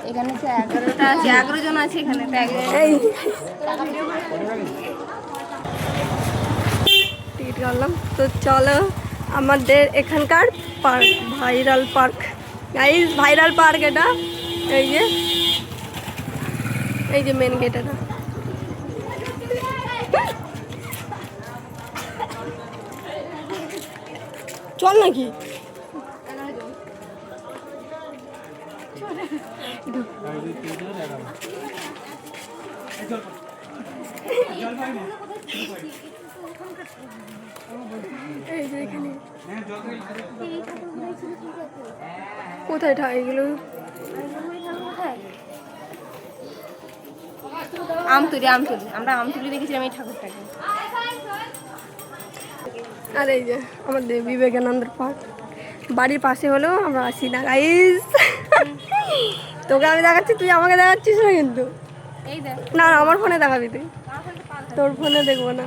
এখানে 11টা আছে, 11 জন আছে এখানে। টিকিট কাটলাম তো চলো আমাদের এখানকার park, viral park guys, viral park এটা। এই যে মেন গেট এটা। চল নাকি এই যে এখানে কোথায় এগুলো? আমতলি, আমরা আমতলি দেখেছিলাম এই ঠাকুরটাকে। আর এই যে আমাদের বিবেকানন্দের পার্ক বাড়ির পাশে হলেও আমরা আসি না গাইস। তোকে আমি দেখাচ্ছি, তুই আমাকে দেখাচ্ছিস না কিন্তু। না আমার ফোনে দেখাবি তুই, তোর ফোনে দেখবো না।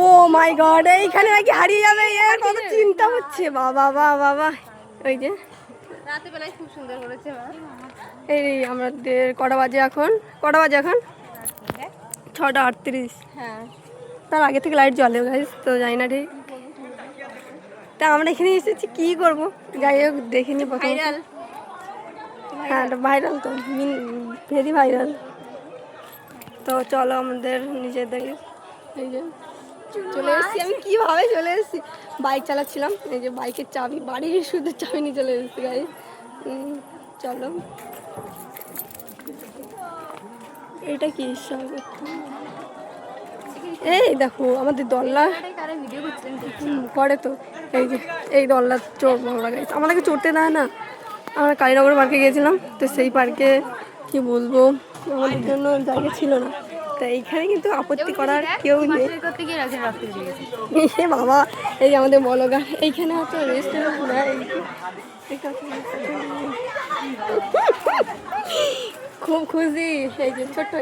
ও মাই গড, এইখানে নাকি হারিয়ে যাবে, কত চিন্তা হচ্ছে। বাবা বাবা ওই যে রাতে বেলায় খুব সুন্দর করেছে মা। এই আমাদের কটা বাজে এখন? 6:38। হ্যাঁ, তার আগে থেকে লাইট জ্বলে গাইস, তো যাই না ঠিক। তা আমরা এখানে এসেছি কি করবো, যাই হোক দেখিনি প্রথম। হ্যাঁ ভাইরাল তো, ভেরি ভাইরাল। তো চলো আমাদের নিজেদের এই যে চলে এসেছি। আমি কীভাবে চলে এসেছি, বাইক চালাচ্ছিলাম, এই যে বাইকের চাবি, বাড়ির শুধু চাবি নিয়ে চলে এসেছি গাইস। চলো এটা কি এই দেখো আমাদের দল্লা করে তো, এই যে এই দল্লা চড়বো আমরা গাইস। আমাদেরকে চড়তে দেয় না। আমরা কালীনগর পার্কে গিয়েছিলাম, তো সেই পার্কে কি বলবো আমাদের জন্য জায়গা ছিল না, তা এইখানে কিন্তু আপত্তি করার কেউ নেই। বাবা এই আমাদের বলগা এইখানে হচ্ছে রেস্টুরেন্ট না, খুব খুশি। এই যে ছোট্ট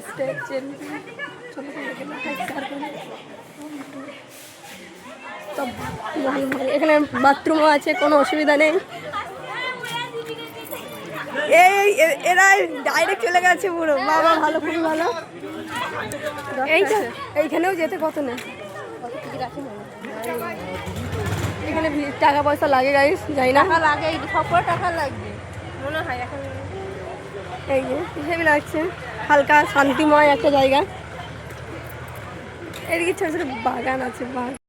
স্টেজ, এখানে বাথরুমও আছে, কোনো অসুবিধা নেই। এরা ডাইরেক্ট চলে গেছে পুরো। বাবা ভালো, খুবই ভালো। এইখানেও যেতে কত নেই, এখানে টাকা পয়সা লাগে গাইস, যাই না লাগে, টাকা লাগবে মনে হয় এখন। এই যে হিসেবে লাগছে, হালকা শান্তিময় একটা জায়গা। এদিকে ছোট ছোট বাগান আছে।